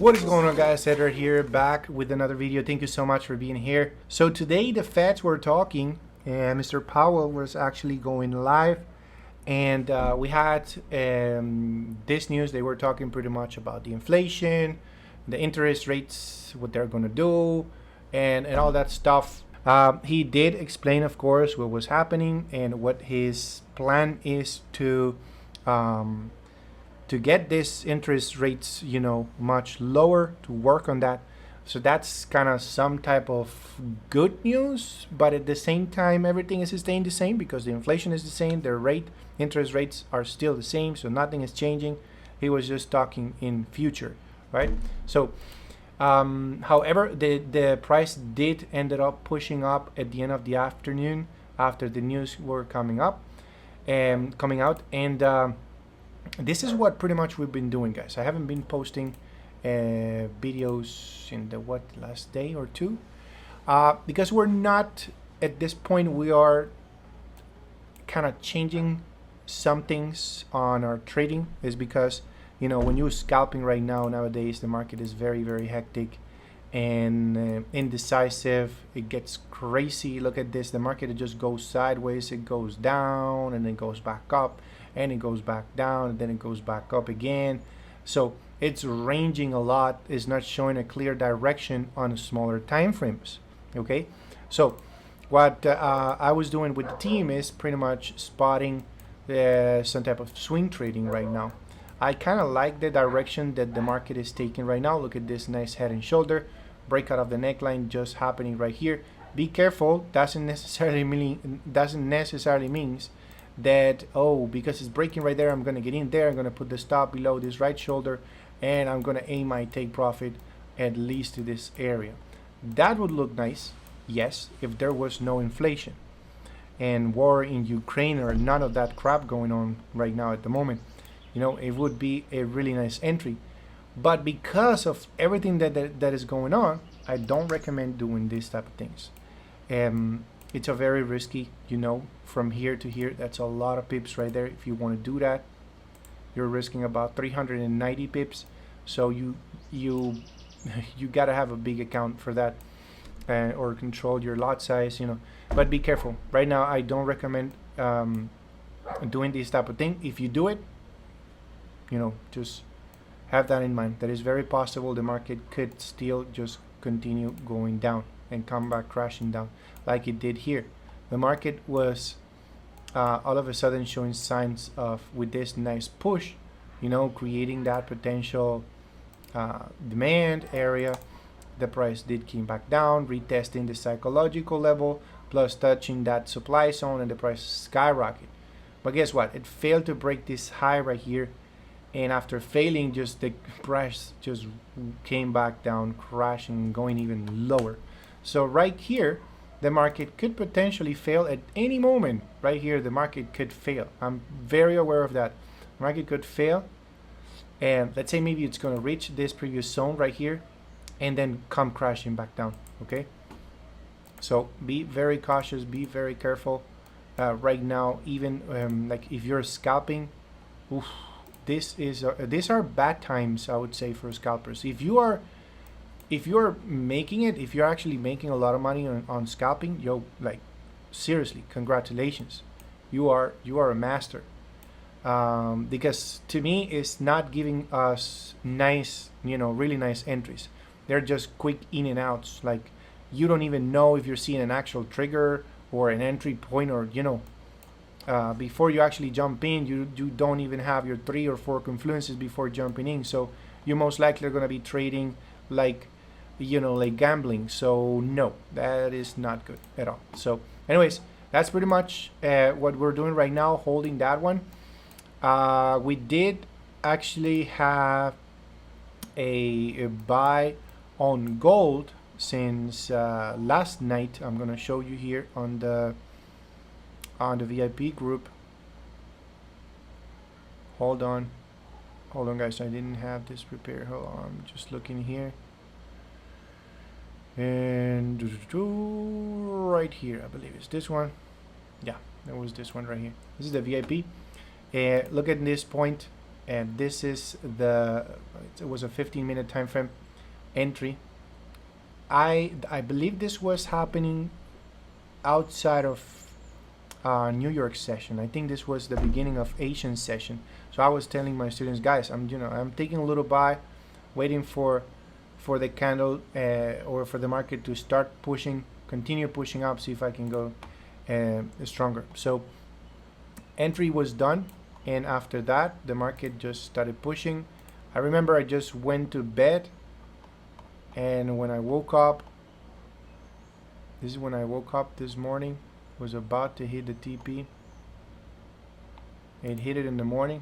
What is going on, guys? Edward here, back with another video. Thank you so much for being here. So today the Feds were talking and Mr. Powell was actually going live, and we had this news. They were talking pretty much about the inflation, the interest rates, what they're going to do, and all that stuff. He did explain, of course, what was happening and what his plan is to get this interest rates, much lower, to work on that. So that's kind of some type of good news, but at the same time, everything is staying the same because the inflation is the same. Their interest rates are still the same, so nothing is changing. He was just talking in future, right? So, however, the price did ended up pushing up at the end of the afternoon after the news were coming out, and this is what pretty much we've been doing, guys. I haven't been posting videos in the last day or two, because we're not at this point. We are kind of changing some things on our trading. Is because when you're scalping right now, nowadays the market is very, very hectic and indecisive. It gets crazy. Look at this. The market, it just goes sideways. It goes down and then goes back up, and it goes back down, and then it goes back up again. So it's ranging a lot. It's not showing a clear direction on smaller time frames. Okay, so what I was doing with the team is pretty much spotting some type of swing trading right now. I kind of like the direction that the market is taking right now. Look at this nice head and shoulder breakout of the neckline just happening right here. Be careful. Doesn't necessarily means that, oh, because it's breaking right there, I'm going to get in there, I'm going to put the stop below this right shoulder, and I'm going to aim my take profit at least to this area. That would look nice, yes, if there was no inflation and war in Ukraine or none of that crap going on right now at the moment. It would be a really nice entry. But because of everything that is going on, I don't recommend doing these type of things. It's a very risky, from here to here. That's a lot of pips right there. If you want to do that, you're risking about 390 pips. So you got to have a big account for that, or control your lot size, But be careful. Right now, I don't recommend doing this type of thing. If you do it, just have that in mind. That is very possible the market could still just continue going down and come back crashing down like it did here. The market was all of a sudden showing signs of, with this nice push, creating that potential demand area. The price did came back down, retesting the psychological level, plus touching that supply zone, and the price skyrocketed. But guess what? It failed to break this high right here. And after failing, just the price just came back down, crashing, going even lower. So right here, the market could potentially fail at any moment. Right here, the market could fail. I'm very aware of that. The market could fail. And let's say maybe it's going to reach this previous zone right here and then come crashing back down. Okay? So be very cautious. Be very careful. Right now, even like if you're scalping, oof, these are bad times, I would say, for scalpers. If you're making it, if you're actually making a lot of money on scalping, seriously, congratulations, you are a master. Because to me, it's not giving us nice, really nice entries. They're just quick in and outs. Like, you don't even know if you're seeing an actual trigger or an entry point, or before you actually jump in, you don't even have your 3 or 4 confluences before jumping in. So you most likely are going to be trading like gambling. So no, that is not good at all. So anyways, that's pretty much what we're doing right now, holding that one. We did actually have a buy on gold since last night. I'm going to show you here on the VIP group. Hold on guys, I didn't have this prepared. Hold on, I'm just looking here, and right here, I believe it's this one. Yeah, that was this one right here. This is the VIP. Look at this point. and this is the, it was a 15-minute time frame entry. I believe this was happening outside of New York session. I think this was the beginning of Asian session. So I was telling my students, guys, I'm taking a little buy, waiting for the candle or for the market to start pushing, continue pushing up, see if I can go stronger. So entry was done, and after that the market just started pushing. I remember I just went to bed, and when I woke up, this is when I woke up this morning, was about to hit the TP. It hit it in the morning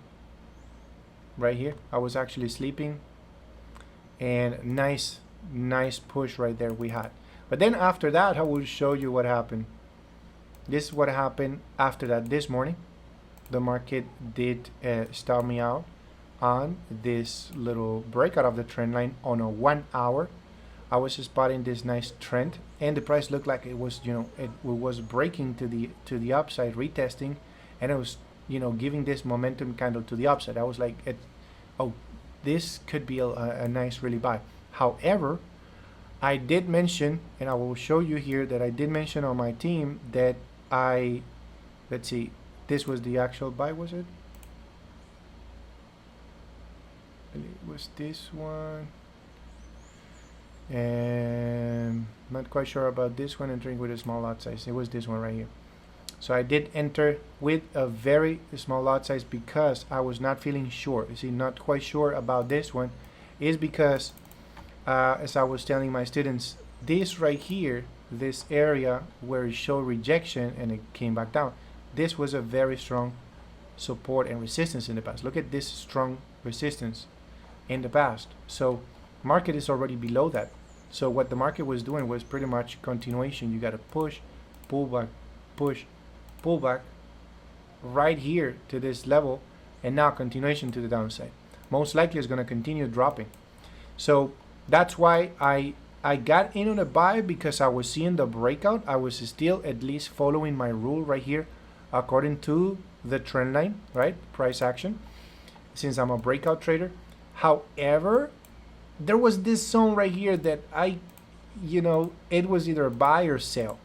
right here. I was actually sleeping, and nice push right there we had. But then after that, I will show you what happened. This is what happened after that. This morning the market did stop me out on this little breakout of the trend line on a 1 hour. I was spotting this nice trend, and the price looked like it was, it was breaking to the upside, retesting, and it was, giving this momentum candle to the upside. I was like, oh, this could be a nice really buy. However, I did mention, and I will show you here that I did mention on my team that let's see, this was the actual buy, was it? It was this one. And not quite sure about this one, entering with a small lot size. It was this one right here. So I did enter with a very small lot size because I was not feeling sure. You see, not quite sure about this one is because as I was telling my students, this right here, this area where it showed rejection and it came back down, this was a very strong support and resistance in the past. Look at this strong resistance in the past. So market is already below that. So what the market was doing was pretty much continuation. You got to push, pull back, push, pull back right here to this level, and now continuation to the downside. Most likely it's going to continue dropping. So that's why I got in on a buy, because I was seeing the breakout. I was still at least following my rule right here according to the trend line, right? Price action, since I'm a breakout trader. However, there was this zone right here that it was either buy or sell.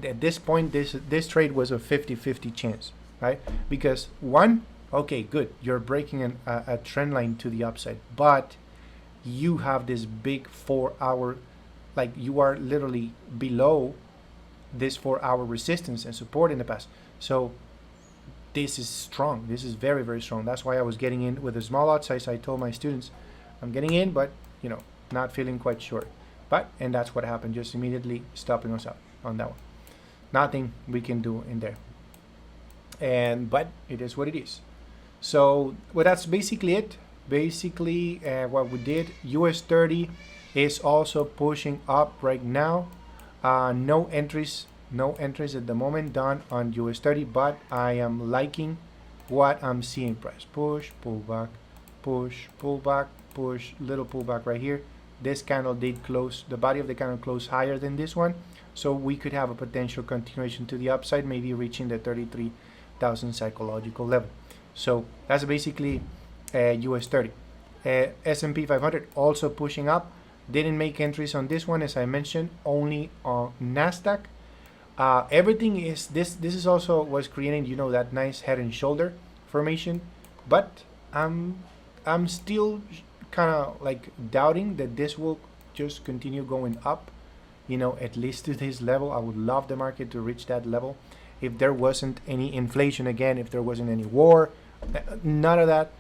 At this point, this trade was a 50-50 chance, right? Because one, okay, good, you're breaking a trend line to the upside, but you have this big 4 hour, like you are literally below this 4 hour resistance and support in the past. So this is strong. This is very, very strong. That's why I was getting in with a small lot size. I told my students, I'm getting in, but not feeling quite sure. And that's what happened, just immediately stopping us out on that one. Nothing we can do in there. But it is what it is. So that's basically it. Basically what we did. US 30 is also pushing up right now. No entries at the moment done on US 30, but I am liking what I'm seeing. Price push, pull back, push, pull back, push, little pullback right here. This candle did close, the body of the candle closed higher than this one, so we could have a potential continuation to the upside, maybe reaching the 33,000 psychological level. So that's basically US 30. S&P 500 also pushing up. Didn't make entries on this one, as I mentioned, only on Nasdaq. Everything is this is also was creating that nice head and shoulder formation, but I'm still kind of like doubting that this will just continue going up, at least to this level. I would love the market to reach that level if there wasn't any inflation again, if there wasn't any war, none of that.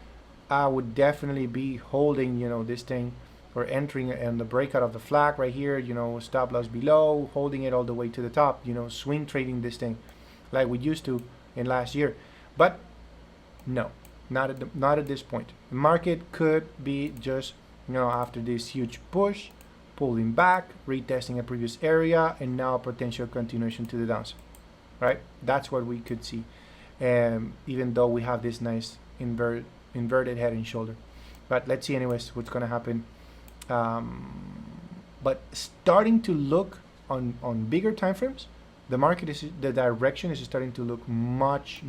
I would definitely be holding this thing, or entering in the breakout of the flag right here, stop loss below, holding it all the way to the top, swing trading this thing like we used to in last year. But no, not at this point. The market could be just after this huge push, pulling back, retesting a previous area, and now potential continuation to the downside, right? That's what we could see, even though we have this nice inverted head and shoulder. But let's see anyways what's going to happen. But starting to look on bigger time frames, the direction is starting to look much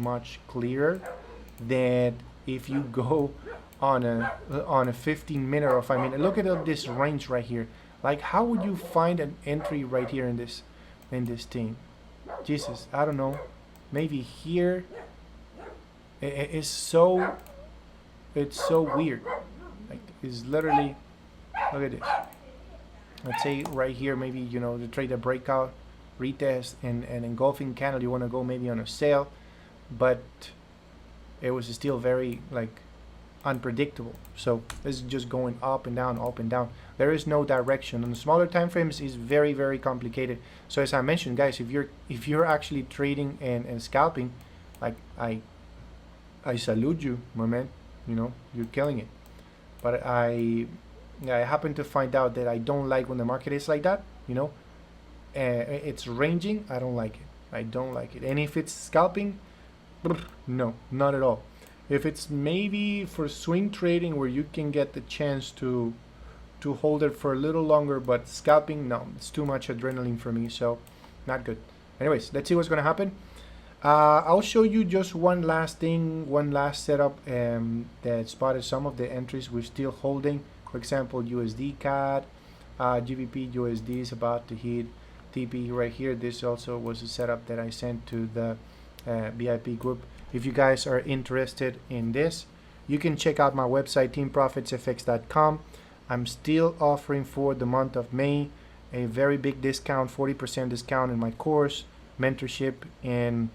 clearer than if you go on a 15 minute or 5 minute. Look at this range right here. Like, how would you find an entry right here in this thing? Jesus, I don't know. Maybe here. It's so weird. Like, it's literally, look at this. Let's say right here, maybe, you know, to trade a breakout, retest, and engulfing candle, you want to go maybe on a sale, but it was still very like unpredictable. So it's just going up and down, up and down. There is no direction. On the smaller time frames is very complicated. So as I mentioned, guys, if you're actually trading and scalping, like I salute you, my man. You know, you're killing it. But I happen to find out that I don't like when the market is like that. You know, it's ranging. I don't like it. I don't like it. And if it's scalping, no, not at all. If it's maybe for swing trading where you can get the chance to hold it for a little longer, but scalping, no, it's too much adrenaline for me, so not good. Anyways, let's see what's gonna happen. I'll show you just one last thing, one last setup that spotted some of the entries we're still holding. For example, USD CAD, GBP USD is about to hit TP right here. This also was a setup that I sent to the VIP group. If you guys are interested in this, you can check out my website, teamprofitsenglish.com. I'm still offering for the month of May a very big discount, 40% discount in my course, mentorship, and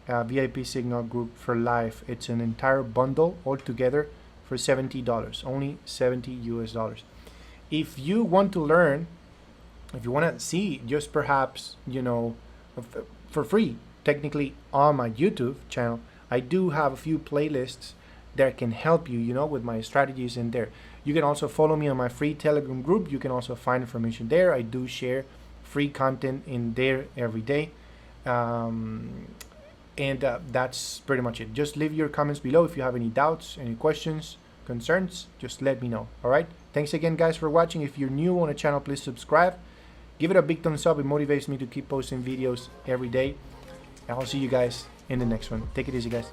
VIP signal group for life. It's an entire bundle altogether for $70, only 70 US dollars. If you want to learn, if you want to see just perhaps, you know, for free, technically on my YouTube channel, I do have a few playlists that can help you, you know, with my strategies in there. You can also follow me on my free Telegram group. You can also find information there. I do share free content in there every day. That's pretty much it. Just leave your comments below if you have any doubts, any questions, concerns, just let me know. All right. Thanks again, guys, for watching. If you're new on the channel, please subscribe. Give it a big thumbs up. It motivates me to keep posting videos every day. And I'll see you guys in the next one. Take it easy, guys.